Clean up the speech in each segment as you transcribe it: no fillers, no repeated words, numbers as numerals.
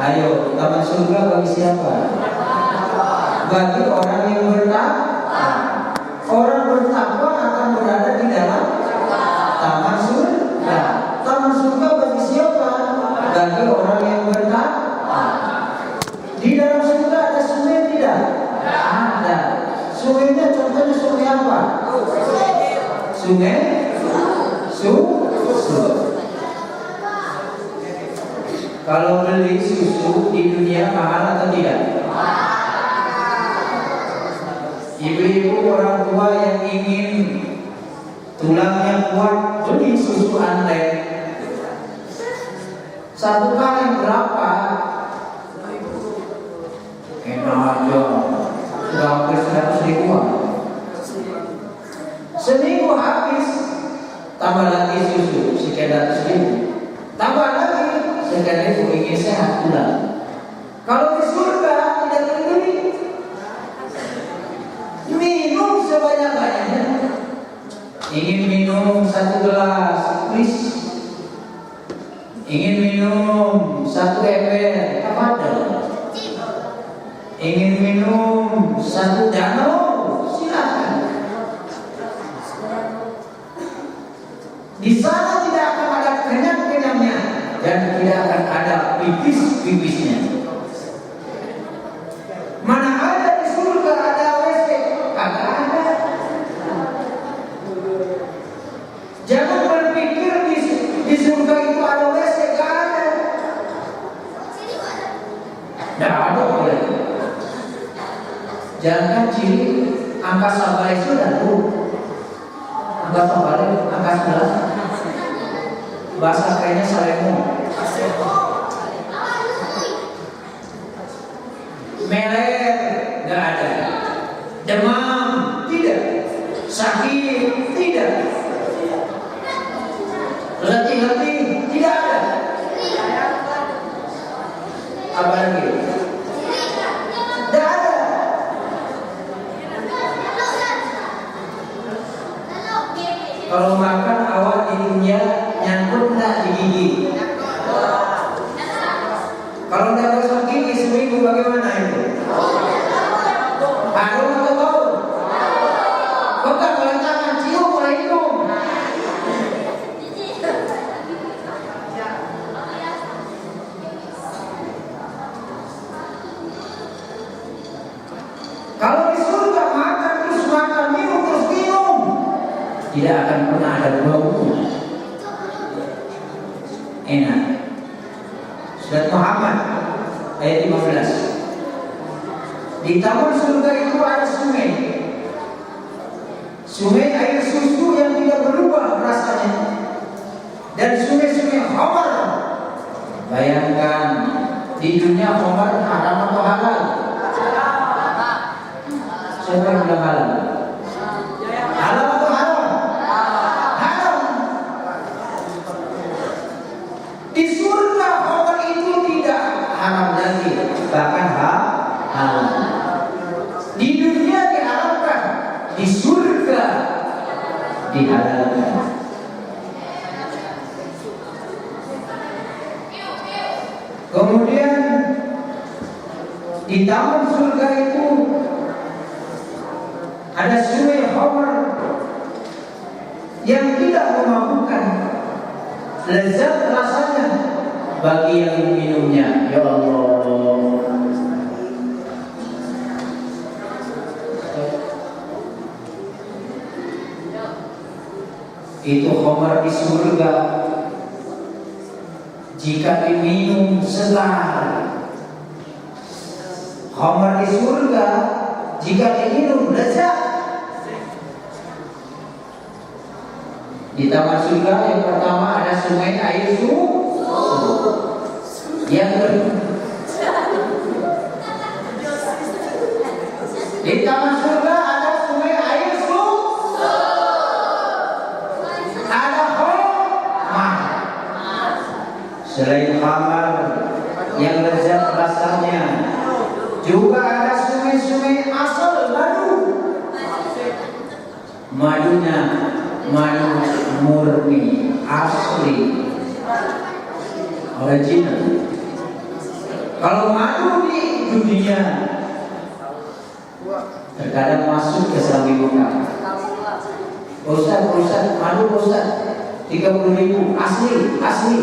Ayo, taman surga bagi siapa? Bagi orang yang bertakwa. Orang bertakwa akan berada di dalam taman surga. Taman surga bagi siapa? Bagi orang yang bertakwa. Di dalam surga ada sungai tidak? Ada. Sungainya contohnya sungai apa? Sungai susu. Kalau beli susu di dunia mahal atau tidak? Ibu-ibu orang tua yang ingin tulangnya kuat beli susu antek. Satu kali berapa? Enak aja, sudah hampir 100 ribuan. Seminggu habis, tambah lagi susu sekian ratus ribu. Tambah lagi, sekian ribu ingin sehat tulang. Kalau di surga tidak beli, minum sebanyak-banyaknya. Ingin minum 1 gelas, please. Ingin minum 1 ember, apa ada? Ingin minum 1 danau, silakan. Di sana tidak akan ada kenyang-kenyangnya dan tidak akan ada pipis-pipisnya. Mana ada di surga ada WC? Kagak ada. Jangan berpikir di surga itu ada WC, gak ada. Gak ada boleh. Jangan ciri angkasa balai sudah tuh. Angkasa balai, angkasa 11. Bahasa kayaknya Salemo. Meler gak ada. Demam tidak. Sakit tidak. Letih-letih tidak ada. Apa lagi? Tidak ada. Kalau makan awal di dunia nyangkut enggak di gigi? Kalau tidak gosok gigi seminggu bagaimana itu? Harum atau bau? Pegang oleh tangan, cium oleh hidung. Kalau di surga makan terus makan, minum terus minum, tidak akan pernah ada bau. Enak. Surat Muhammad ayat 15. Di taman surga itu ada sungai. Sungai air susu yang tidak berubah rasanya. Dan sungai-sungai khamar. Bayangkan di dunia khamar haram atau halal? Siapa yang bilang halal? Halal atau haram? Haram. Di surga khamar itu tidak haram lagi, bahkan halal. Di dunia diharamkan, di surga dihalalkan. Kemudian di taman surga itu ada sungai khamar yang tidak memabukkan, lezat rasanya bagi yang minumnya. Ya Allah. Itu khamar di surga. Jika diminum segar, khamar di surga jika diminum lezat. Di taman surga yang pertama ada sungai air susu. Yang kedua di taman surga ada sungai air susu. Ada khamar. Selain khamar yang lezat rasanya, juga ada sungai-sungai asal madu. Madunya madu murni asli original. Kalau madu di dunia terkadang masuk ke selami muka. Ustaz, madu Ustaz 30.000 asli.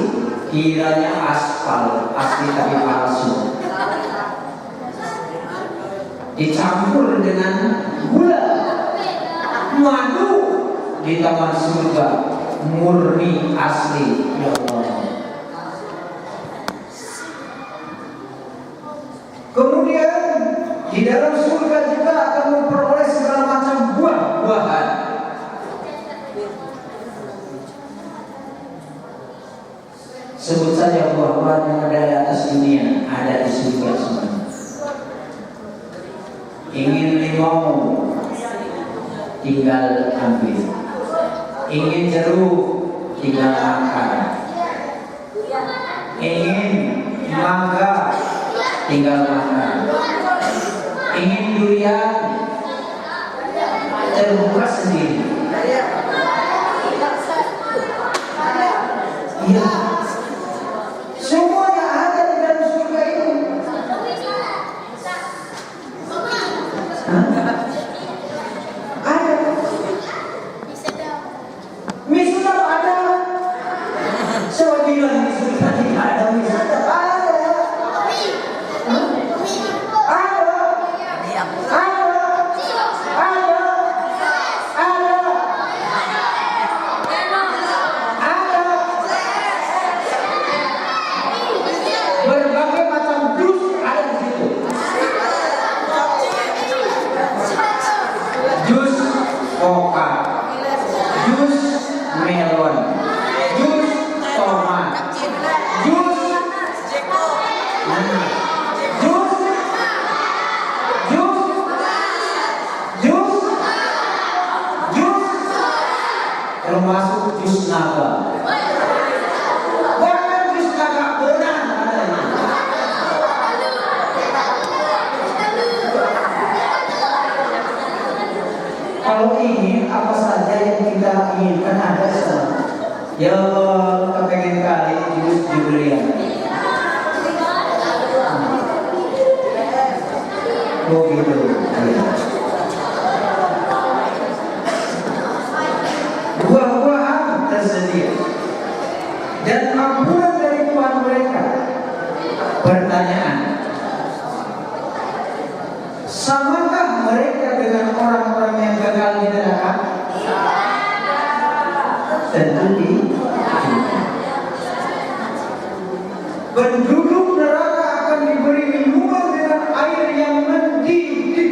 Kiranya aspal, asli tapi palsu. Dicampur dengan gula. Madu di taman surga murni asli, ya Allah. Kemudian di dalam surga juga akan memperoleh segala macam buah-buahan. Sebut saja buah-buahan yang ada di atas dunia, ada di surga semua. Ingin limau, tinggal ambil. Ingin jeruk, tinggal makan. Ingin mangga, tinggal makan. Ingin durian, terbuka sendiri. Iya. Semuanya ada di dalam surga itu. Ada. Mie sedap ada. Siapa bilang di surga tidak ada mie sedap? Ada. Berbagai macam jus ada di situ. Jus koka, jus melon, jus tomat, jus termasuk jus naga. Bahkan jus naga benar adanya. Kalau ingin apa saja yang kita inginkan ada semua. Ya Allah, kita pengen kali jus durian. Oh gitu. Buah-buahan tersedia dan ampunan dari Tuhan mereka. Pertanyaan, samakah mereka dengan orang-orang yang gagal di neraka? Tentu tidak. Penduduk neraka akan diberi minuman dengan air yang mendidih.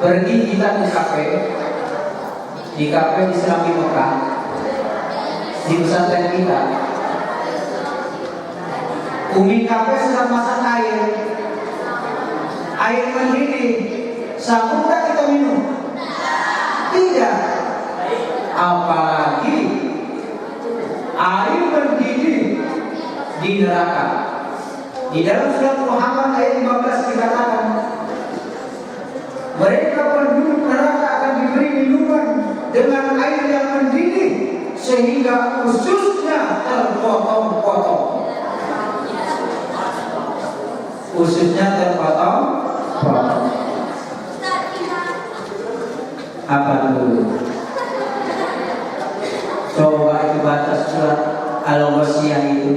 Pergi kita ke kafe, di kafe di Selami Mekah, di pesantren kita. Umi kafe sedang masak air mendidih. Sanggup kita minum? Tidak. Apalagi air mendidih di neraka. Di dalam surat Muhammad ayat 15 dikatakan, mereka penduduk neraka akan diberi minuman dengan air yang mendidih sehingga ususnya terpotong-potong. Ususnya terpotong-potong. Apa dulu? Coba itu baca surat Al-Ghasyiyah itu.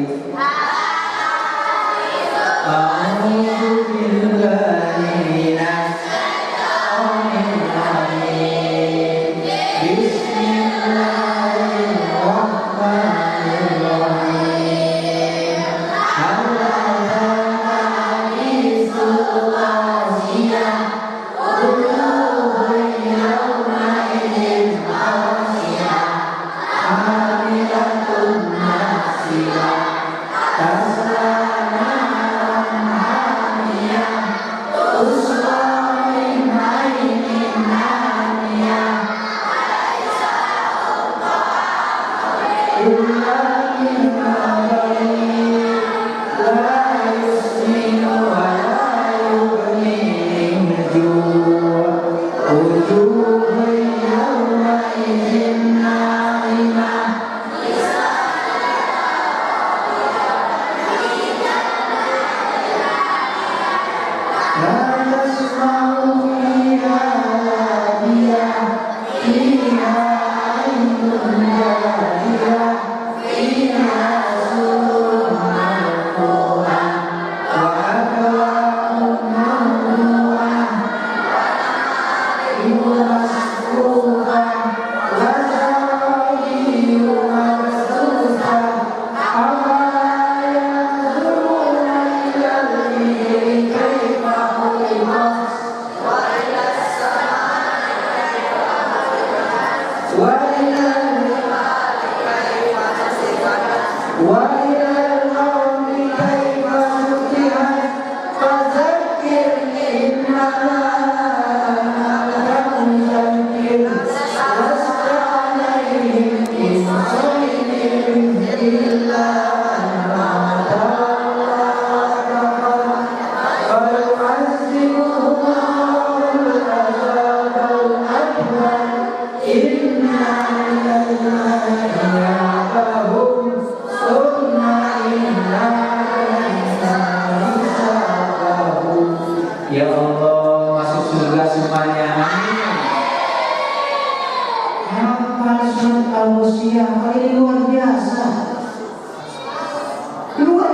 manusia kali ini luar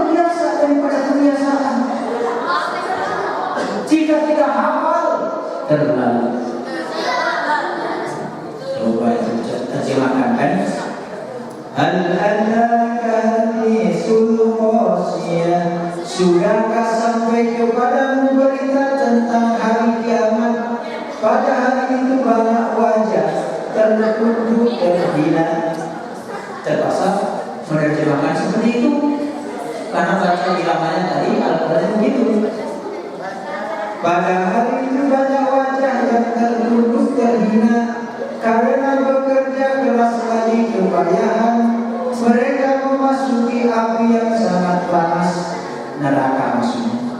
biasa daripada kebiasaan. Jika kita hafal terlalu, coba terjemahkan kan. Hal adaka hadisul qasiyah, sudahkah sampai kepadamu berita tentang hari kiamat? Pada hari itu banyak wajah tertunduk terhina. Terpaksa menerjemahkan seperti itu karena baca bilangannya tadi Al-Quran begitu. Pada hari itu banyak wajah yang tertunduk terhina karena bekerja keras lagi kepayahan. Mereka memasuki api yang sangat panas, neraka maksudnya.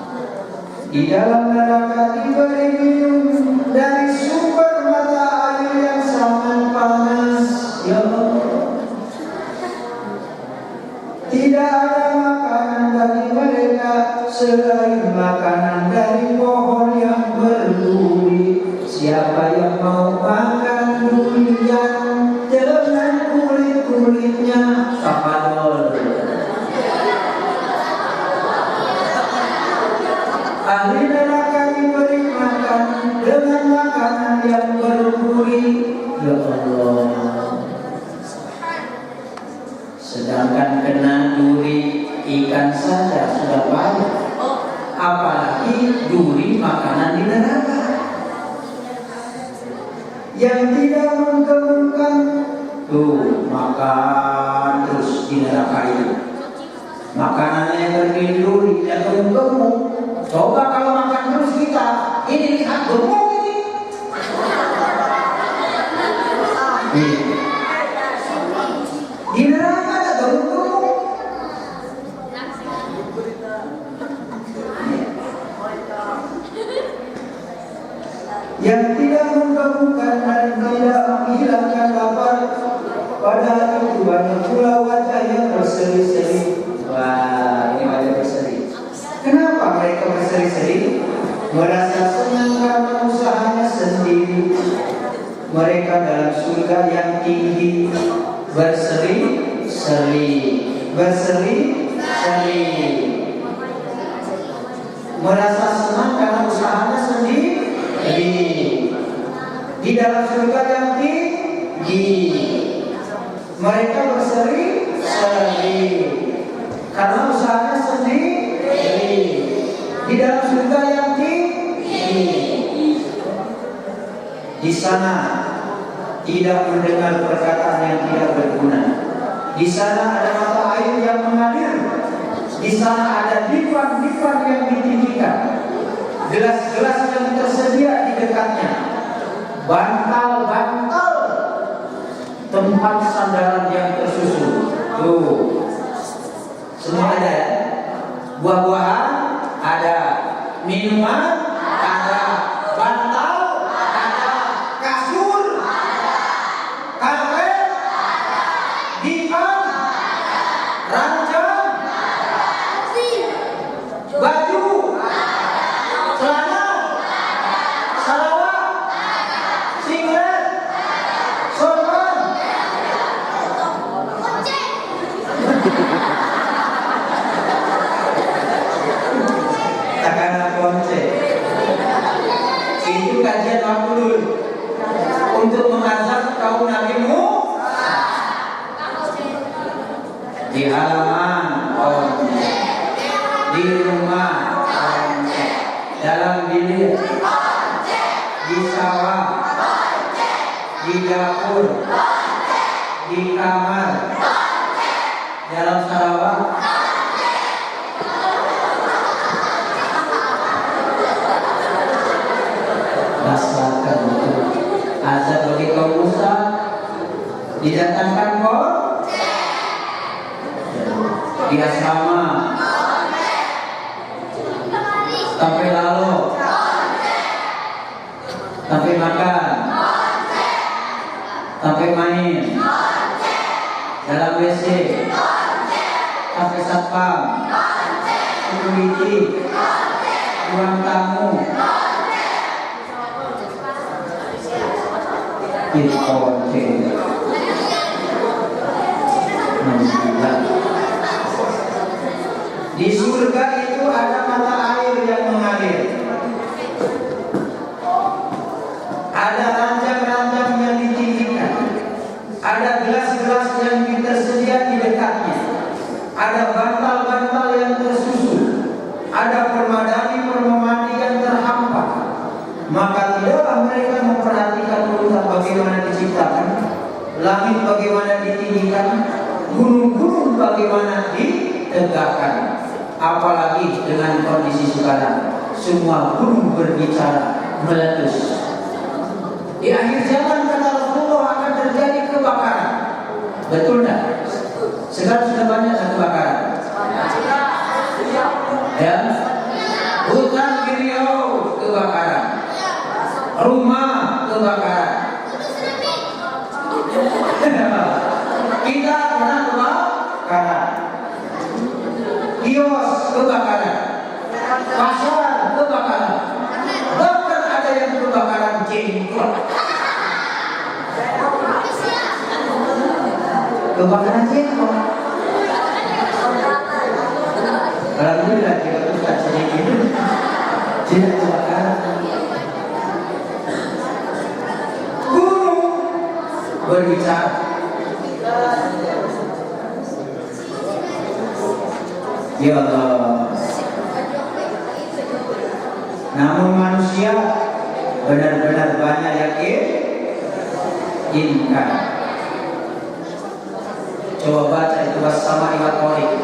Di dalam neraka diberi minum dari sumber mata air yang sangat panas. Ya Allah. Tidak ada makanan bagi mereka selain makanan dari pohon yang berduri. Siapa yang mau makan durian dengan kulit-kulitnya, tafadhol. Ahli neraka diberi makan dengan makanan yang berduri. Ya Allah. Sedangkan kena duri ikan saja sudah payah, apalagi duri makanan di neraka yang tidak menggemukkan. Tuh makan terus di neraka itu, makanannya yang berduri yang gemuk. Coba kalau makan terus kita, ini lihat gemuk ini. Di neraka ada gemuk-gemuk. Yang tidak menggemukkan dan tidak menghilangkan lapar. Pada hari itu banyak pula wajah yang berseri-seri. Wah, ini wajah berseri. Kenapa mereka berseri-seri? Merasa senang karena usahanya sendiri. Mereka dalam surga yang tinggi, berseri-seri, berseri-seri. Merasa senang karena usahanya sendiri. Di dalam surga yang tinggi, mereka berseri-seri karena usahanya sendiri. Di dalam surga yang tinggi, di sana tidak mendengar perkataan yang tidak berguna. Di sana ada mata air yang mengalir. Di sana ada dipan-dipan yang ditinggikan, gelas-gelas yang tersedia di dekatnya, bantal-bantal tempat sandaran yang tersusun. Tuh, semua ada ya. Buah-buahan ada, minuman ada, bantal ada, kasur ada, karpet ada, dipan, ranjang, baju, celana, salawat, singlet, sorban. Takana konce. Itu kajian makulul untuk mengazab kaum Nabi Musa. Di halaman konce, di rumah konce, dalam bilik konce, di sawah konce, di dapur konce, di kamar konce, dalam salawat. Rasakan itu azab bagi kaum Musa, didatangkan konce, di asrama, sampai lalu, sampai makan, sampai main, dalam WC, sampai satpam, security, ruang tamu. Itu konce. musibah. Di surga itu ada mata air yang mengalir, ada ranjang-ranjang yang ditinggikan, ada gelas-gelas yang tersedia di dekatnya, ada bantal-bantal yang tersusun, ada permadani-permadi yang terhampar. Maka tidaklah mereka memperhatikan urutan bagaimana diciptakan, langit bagaimana ditinggikan, gunung-gunung bagaimana ditegakkan. Apalagi dengan kondisi sekarang, semua gunung berbicara meletus. Di akhir zaman kata Rasulullah akan terjadi kebakaran. Betul tak? Sekarang sudah banyak kebakaran. Ya, hutan di Riau kebakaran, rumah kebakaran. Kita pernah kebakaran, kios kebakaran, pasar kebakaran, bahkan ada yang kebakaran jengkol. Kebakaran jengkol. Alhamdulillah kita tak sedikit tidak kebakaran. Gunung berbicara. Ya Allah. Namun manusia benar-benar banyak yang ingkar. Coba baca itu bersama Iwat Torik.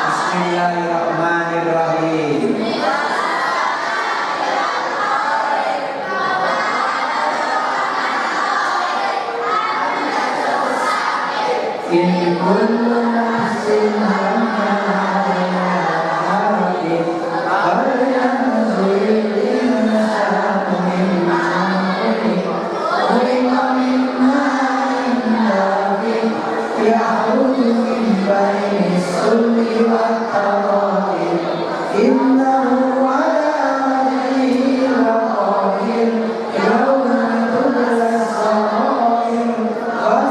Bismillahirrahmanirrahim. In kullu nafsin amma 'alaiha hafiz, falyanzur al-insanu mimma khuliq, khuliqa min ma'in dafiq, ya'ruju min bayni sulbi wat-tara'ib, innahu 'ala wajhihi laqadir, yawma tubla as-sarair, wa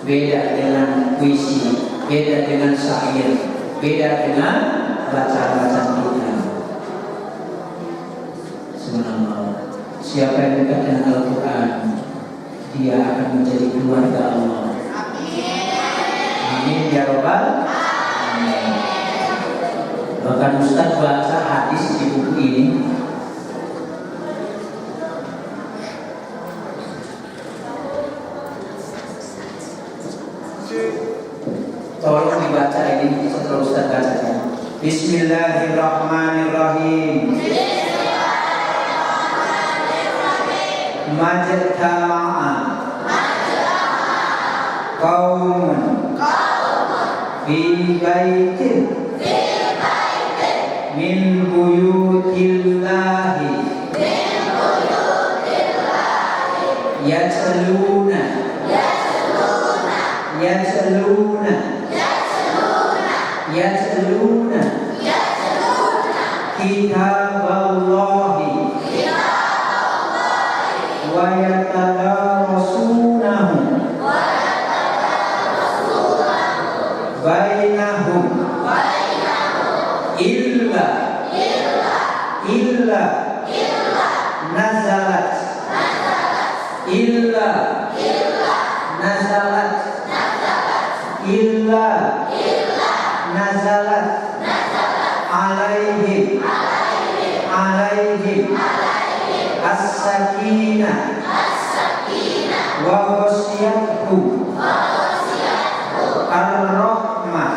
beda dengan puisi, beda dengan syair, beda dengan bacaan-bacaan kita. Subhanallah. Siapa yang dekat dengan Al-Quran, dia akan menjadi keluarga Allah. Amin ya Rabbal alamin. Bahkan Ustaz baca hadis di buku ini. Tolong dibaca ini setelah Ustaz bacakan. Bismillahirrahmanirrahim. Majtama'a qaumun fi baitin min buyutillahi yatluna kitaballahi wa yatadarasunahu bainahum illa nazalat alaihim as-sakinah wa ghasyiyatuhum ar-rahmah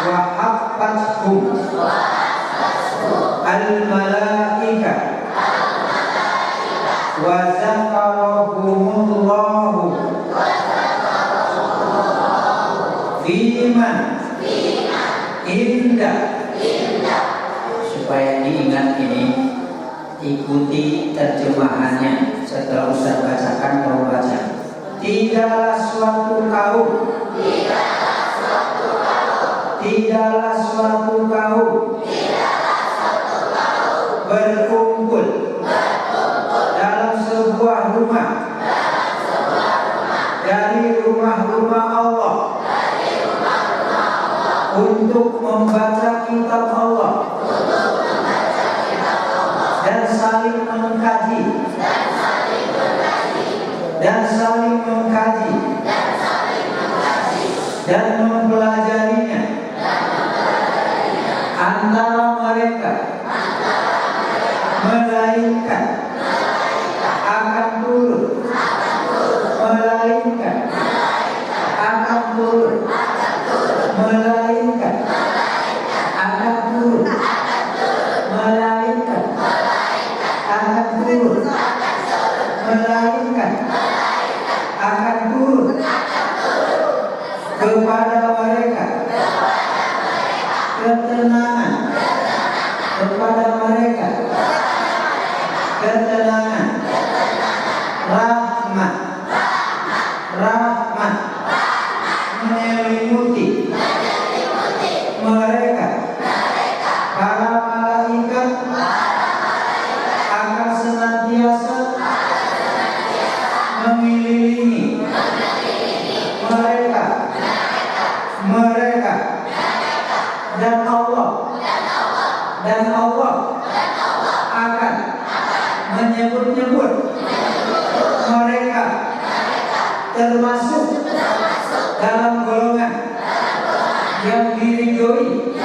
wa hum al-malaika wa zakarahumullahu fiman indah. Supaya diingat ini, ikuti terjemahannya setelah Ustaz bacakan, kamu baca. Tidaklah suatu kaum berkumpul dalam sebuah rumah dari rumah-rumah Allah untuk membaca kitab Allah dan saling mengkaji dan mempelajarinya antara mereka, melainkan akan turun kepada mereka ketenangan, rahmat menyelimuti mereka. Para malaikat akan senantiasa mengelilingi mereka dan Allah akan menyebut-nyebut mereka termasuk dalam golongan yang diridhoi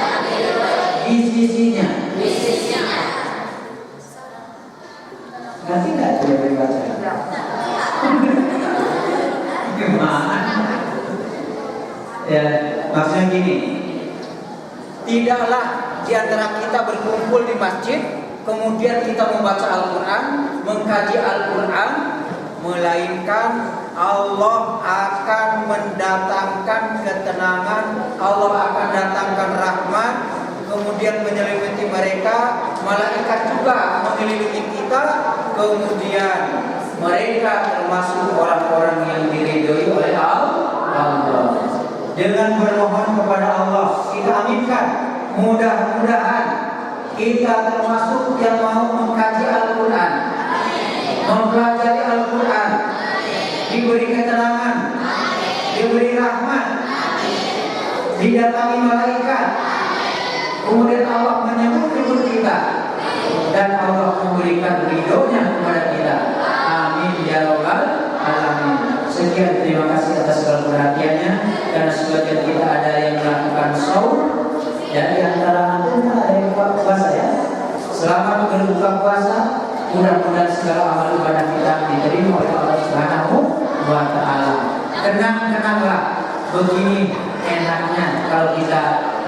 di sisinya. Ngerti nggak dia berbaca? Gimana? Ya, maksudnya gini. Tidaklah di antara kita berkumpul di masjid, kemudian kita membaca Al-Quran, mengkaji Al-Quran, melainkan Allah akan mendatangkan ketenangan, Allah akan datangkan rahmat, kemudian menyelimuti mereka. Malaikat juga mengelilingi kita, kemudian mereka termasuk orang-orang yang diridhoi oleh Allah. Dengan bermohon kepada Allah, kita aminkan, mudah-mudahan kita termasuk yang mau mengkaji Al-Quran, mempelajari Al-Quran, diberi ketenangan, diberi rahmat, didatangi malaikat, kemudian Allah menyebut-nyebut kita, dan Allah memberikan ridhonya kepada kita. Amin ya rabbal alamin. Sekian, terima kasih atas segala perhatiannya. Karena sebagian kita ada yang melakukan saum, dan di antara antum ada yang puasa ya. Selamat berbuka puasa. Mudah-mudahan segala amal ibadah kita diterima oleh Allah Subhanahu wa Ta'ala. Kenang-kenanglah, begini enaknya kalau kita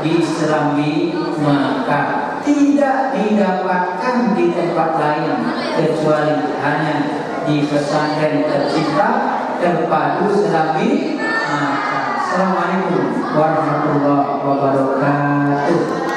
di Serambi Mekah, tidak didapatkan di tempat lain kecuali hanya di pesantren tercinta terpadu Serambi Mekah. Assalamualaikum warahmatullahi wabarakatuh.